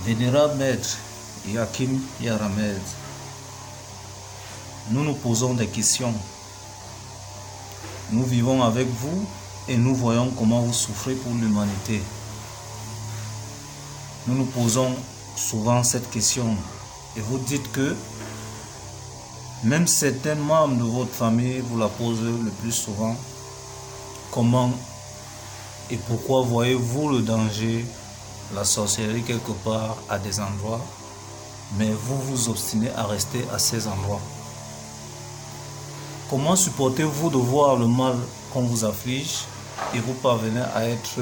Vénérable Maître Yakim Yaramed, nous nous posons des questions. Nous vivons avec vous et nous voyons comment vous souffrez pour l'humanité. Nous nous posons souvent cette question et vous dites que même certains membres de votre famille vous la posent le plus souvent. Comment et pourquoi voyez-vous le danger, la sorcellerie quelque part à des endroits, mais vous vous obstinez à rester à ces endroits? Comment supportez-vous de voir le mal qu'on vous afflige et vous parvenez à être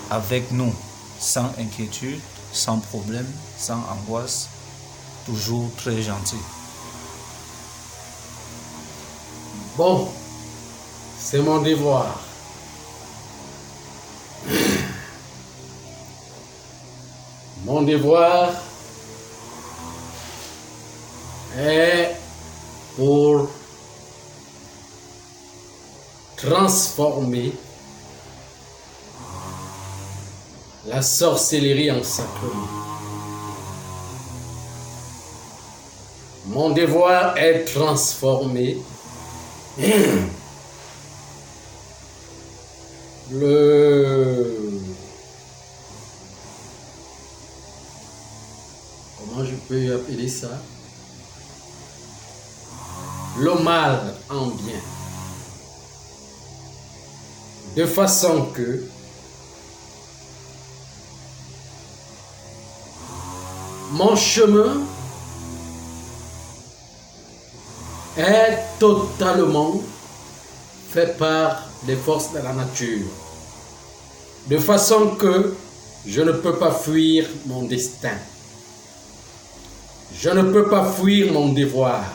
avec nous sans inquiétude, sans problème, sans angoisse, toujours très gentil? Bon, c'est mon devoir. Mon devoir est pour transformer la sorcellerie en sacrement. Mon devoir est transformer comment je peux appeler ça? Le mal en bien. De façon que mon chemin est totalement fait par les forces de la nature. De façon que je ne peux pas fuir mon destin. Je ne peux pas fuir mon devoir.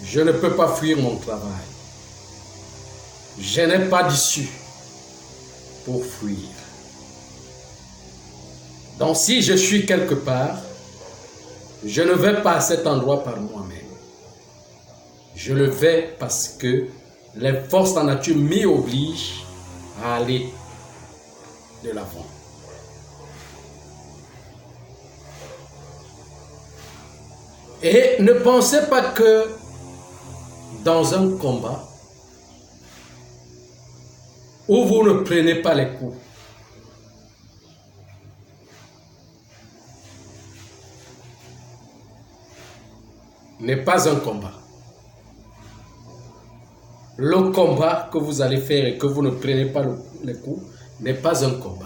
Je ne peux pas fuir mon travail. Je n'ai pas d'issue pour fuir. Donc si je suis quelque part, je ne vais pas à cet endroit par moi-même. Je le vais parce que les forces de la nature m'y obligent à aller de l'avant. Et ne pensez pas que dans un combat où vous ne prenez pas les coups, n'est pas un combat. Le combat que vous allez faire et que vous ne prenez pas les coups n'est pas un combat.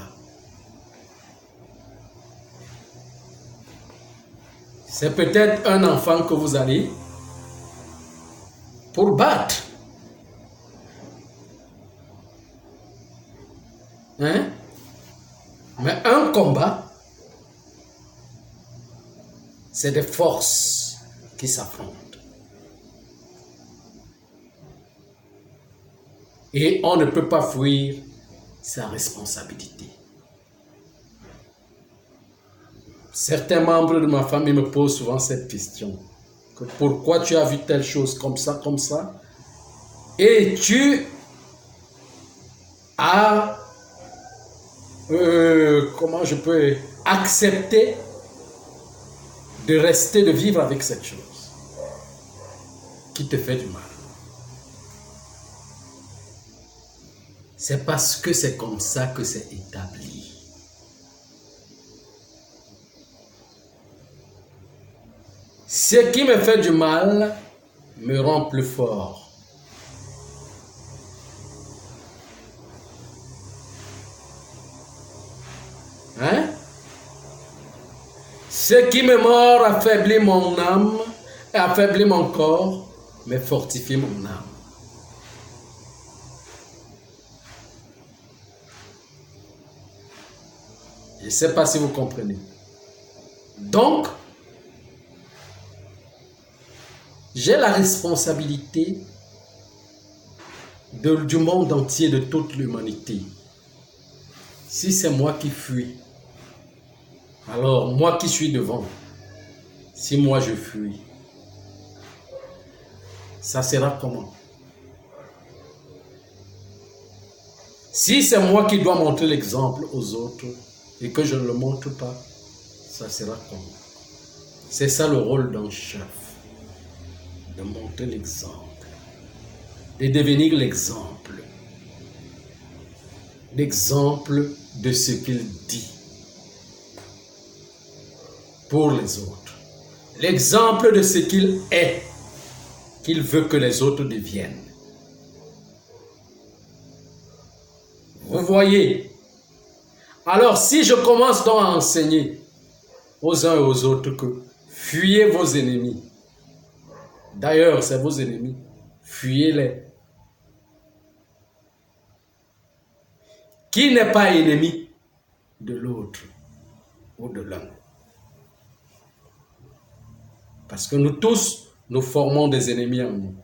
C'est peut-être un enfant que vous allez pour battre. Hein? Mais un combat, c'est des forces qui s'affrontent. Et on ne peut pas fuir sa responsabilité. Certains membres de ma famille me posent souvent cette question. Que pourquoi tu as vu telle chose comme ça, et tu as, comment je peux accepter de vivre avec cette chose qui te fait du mal. C'est parce que c'est comme ça que c'est établi. Ce qui me fait du mal me rend plus fort. Hein? Ce qui me mord affaiblit mon âme, et affaiblit mon corps, mais fortifie mon âme. Je ne sais pas si vous comprenez. Donc, j'ai la responsabilité du monde entier, de toute l'humanité. Si c'est moi qui fuis, alors moi qui suis devant, si moi je fuis, ça sera comment? Si c'est moi qui dois montrer l'exemple aux autres et que je ne le montre pas, ça sera comment? C'est ça le rôle d'un chef, de montrer l'exemple, de devenir l'exemple de ce qu'il dit pour les autres, l'exemple de ce qu'il est, qu'il veut que les autres deviennent. Vous voyez? Alors si je commence donc à enseigner aux uns et aux autres que fuyez vos ennemis, d'ailleurs c'est vos ennemis, fuyez-les. Qui n'est pas ennemi de l'autre ou de l'un? Parce que nous tous, nous formons des ennemis en nous.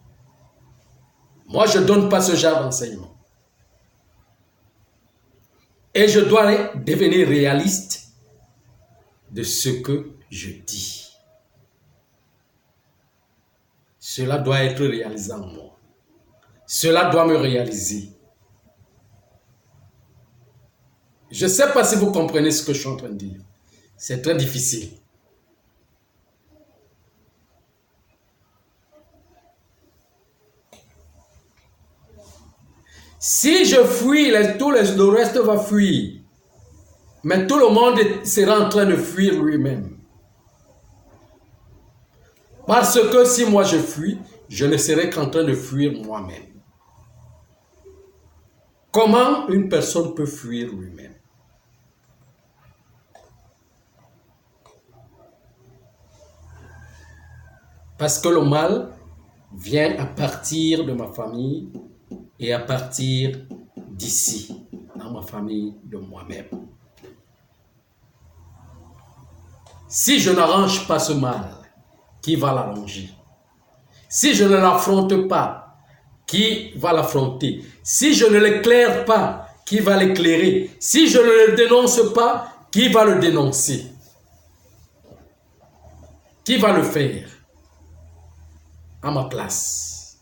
Moi, je ne donne pas ce genre d'enseignement. Et je dois devenir réaliste de ce que je dis. Cela doit être réalisé en moi. Cela doit me réaliser. Je ne sais pas si vous comprenez ce que je suis en train de dire. C'est très difficile. Si je fuis, le reste va fuir. Mais tout le monde sera en train de fuir lui-même. Parce que si moi je fuis, je ne serai qu'en train de fuir moi-même. Comment une personne peut fuir lui-même? Parce que le mal vient à partir de ma famille et à partir d'ici, dans ma famille, de moi-même. Si je n'arrange pas ce mal, qui va l'arranger? Si je ne l'affronte pas, qui va l'affronter? Si je ne l'éclaire pas, qui va l'éclairer? Si je ne le dénonce pas, qui va le dénoncer? Qui va le faire à ma place?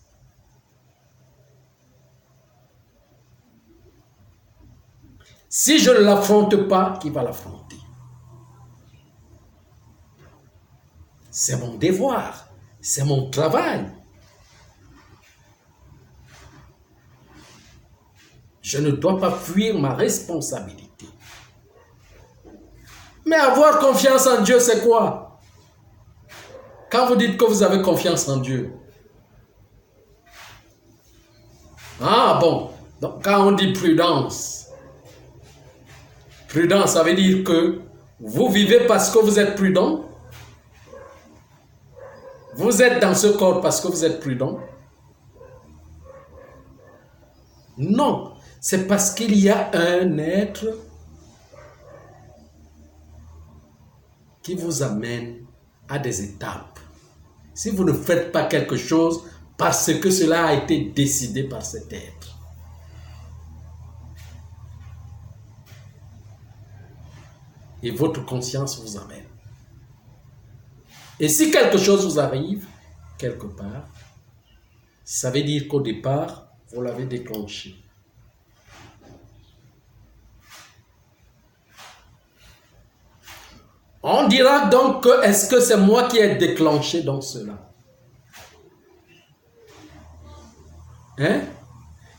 Si je ne l'affronte pas, qui va l'affronter? C'est mon devoir, c'est mon travail. Je ne dois pas fuir ma responsabilité. Mais avoir confiance en Dieu, c'est quoi? Quand vous dites que vous avez confiance en Dieu. Ah bon, donc quand on dit prudence, prudence, ça veut dire que vous vivez parce que vous êtes prudent. Vous êtes dans ce corps parce que vous êtes prudent. Non, c'est parce qu'il y a un être qui vous amène à des étapes. Si vous ne faites pas quelque chose parce que cela a été décidé par cet être. Et votre conscience vous amène. Et si quelque chose vous arrive, quelque part, ça veut dire qu'au départ, vous l'avez déclenché. On dira donc que est-ce que c'est moi qui ai déclenché dans cela? Hein?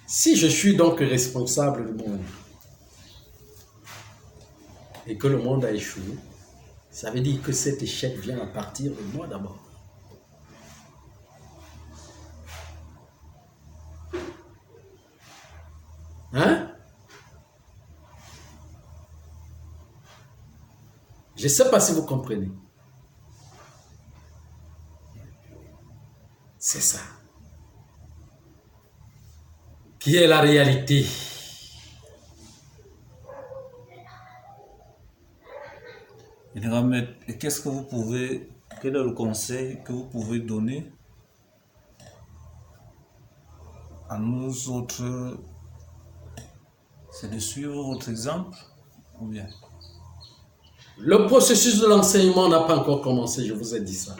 Si je suis donc responsable du monde et que le monde a échoué, ça veut dire que cet échec vient à partir de moi d'abord. Hein? Je ne sais pas si vous comprenez. C'est ça. Qui est la réalité? Et qu'est-ce que vous pouvez, quel est le conseil que vous pouvez donner à nous autres? C'est de suivre votre exemple ou bien? Le processus de l'enseignement n'a pas encore commencé, je vous ai dit ça.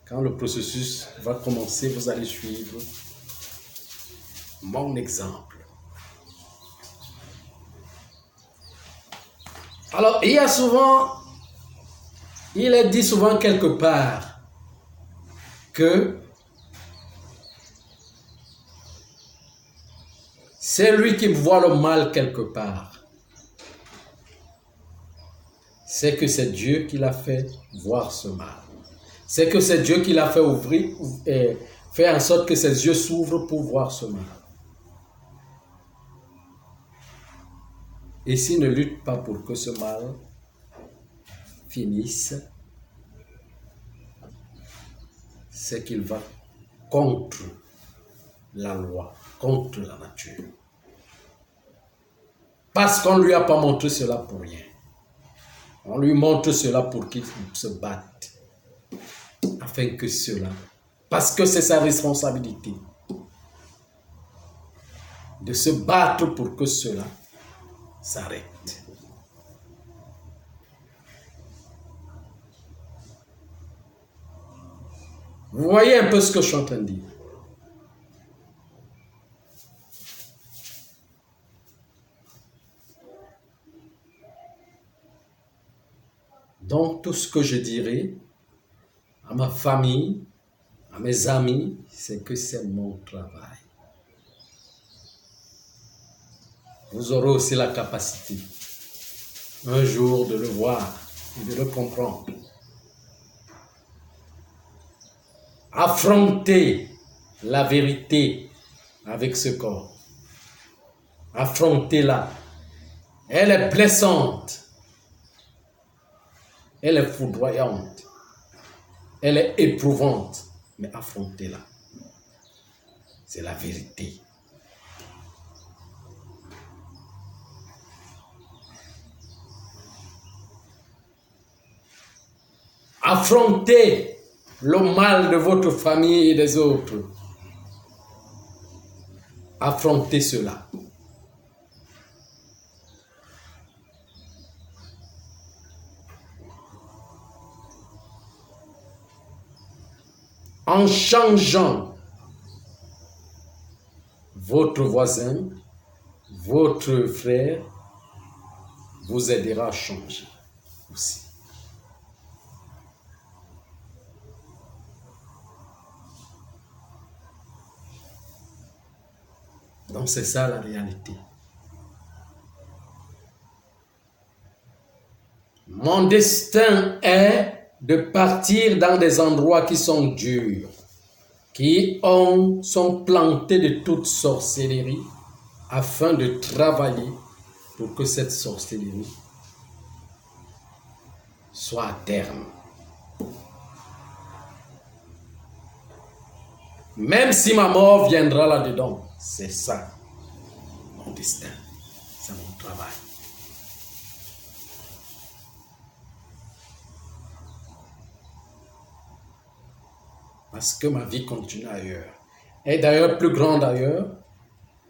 Quand le processus va commencer, vous allez suivre mon exemple. Alors, il y a souvent Il est dit souvent quelque part que c'est lui qui voit le mal quelque part. C'est que c'est Dieu qui l'a fait voir ce mal. C'est que c'est Dieu qui l'a fait ouvrir et faire en sorte que ses yeux s'ouvrent pour voir ce mal. Et s'il ne lutte pas pour que ce mal finisse, c'est qu'il va contre la loi, contre la nature. Parce qu'on ne lui a pas montré cela pour rien. On lui montre cela pour qu'il se batte. Afin que cela, parce que c'est sa responsabilité de se battre pour que cela s'arrête. Vous voyez un peu ce que je suis en train de dire. Donc, tout ce que je dirais à ma famille, à mes amis, c'est que c'est mon travail. Vous aurez aussi la capacité, un jour, de le voir et de le comprendre. Affronter la vérité avec ce corps. Affrontez-la. Elle est blessante. Elle est foudroyante. Elle est éprouvante. Mais affrontez-la. C'est la vérité. Affrontez le mal de votre famille et des autres. Affrontez cela. En changeant votre voisin, votre frère vous aidera à changer aussi. Donc c'est ça la réalité. Mon destin est de partir dans des endroits qui sont durs, qui sont plantés de toute sorcellerie, afin de travailler pour que cette sorcellerie soit à terme. Même si ma mort viendra là-dedans, c'est ça mon destin, c'est mon travail. Parce que ma vie continue ailleurs. Et d'ailleurs plus grande ailleurs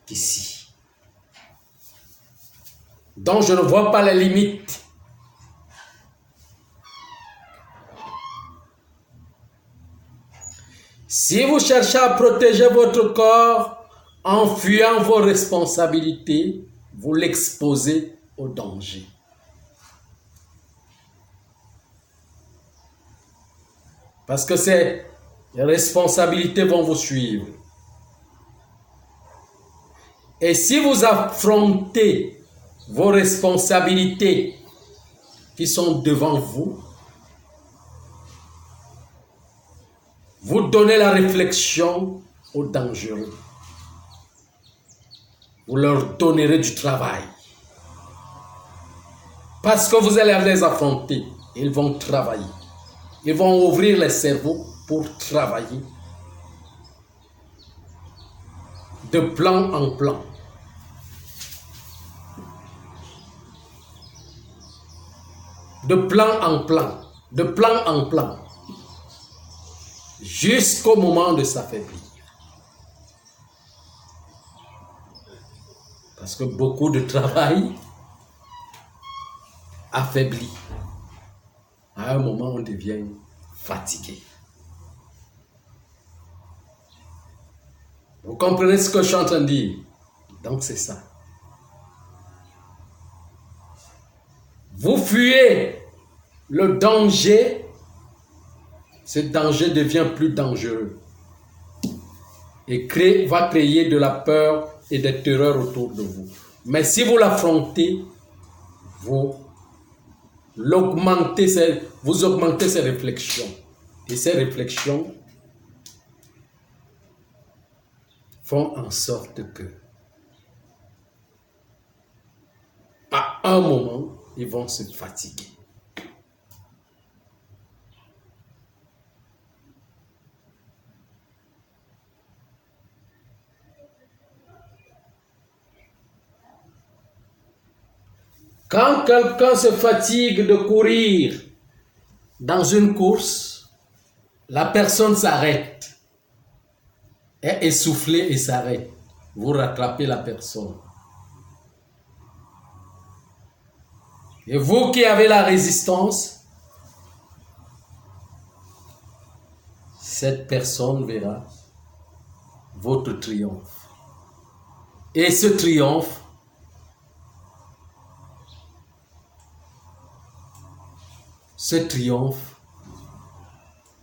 qu'ici. Donc je ne vois pas les limites. Si vous cherchez à protéger votre corps en fuyant vos responsabilités, vous l'exposez au danger. Parce que ces responsabilités vont vous suivre. Et si vous affrontez vos responsabilités qui sont devant vous, vous donnez la réflexion aux dangereux. Vous leur donnerez du travail. Parce que vous allez les affronter. Ils vont travailler. Ils vont ouvrir les cerveaux pour travailler. De plan en plan. De plan en plan. De plan en plan. Jusqu'au moment de s'affaiblir. Parce que beaucoup de travail affaiblit. À un moment, on devient fatigué. Vous comprenez ce que je suis en train de dire? Donc c'est ça. Vous fuyez le danger, ce danger devient plus dangereux et va créer de la peur et des terreurs autour de vous. Mais si vous l'affrontez, vous augmentez ces réflexions. Et ces réflexions font en sorte que, à un moment, ils vont se fatiguer. Quand quelqu'un se fatigue de courir dans une course, la personne s'arrête, est essoufflée et s'arrête. Vous rattrapez la personne. Et vous qui avez la résistance, cette personne verra votre triomphe. Et ce triomphe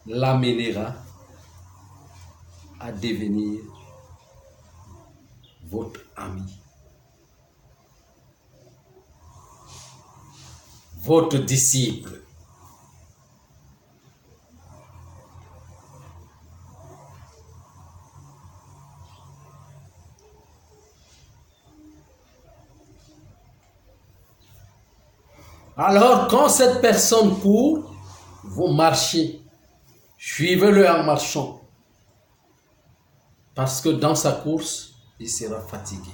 l'amènera à devenir votre ami, votre disciple. Alors, quand cette personne court, vous marchez, suivez-le en marchant. Parce que dans sa course, il sera fatigué,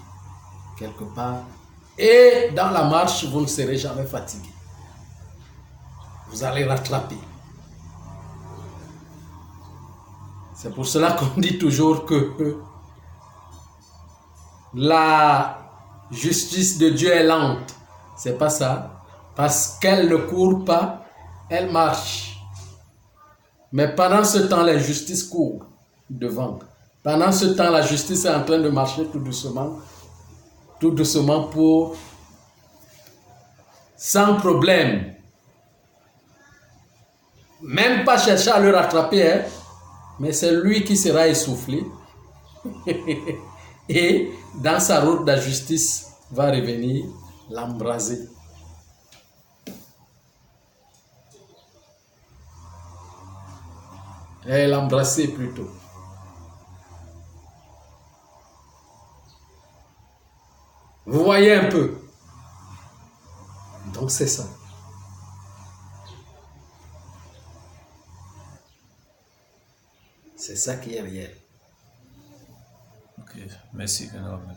quelque part. Et dans la marche, vous ne serez jamais fatigué. Vous allez rattraper. C'est pour cela qu'on dit toujours que la justice de Dieu est lente. C'est pas ça. Parce qu'elle ne court pas, elle marche. Mais pendant ce temps, la justice court devant. Pendant ce temps, la justice est en train de marcher tout doucement pour, sans problème. Même pas chercher à le rattraper, hein, mais c'est lui qui sera essoufflé. Et dans sa route, la justice va revenir l'embraser. Et l'embrasser plutôt. Vous voyez un peu. Donc c'est ça. C'est ça qui est réel. Ok, merci énormément.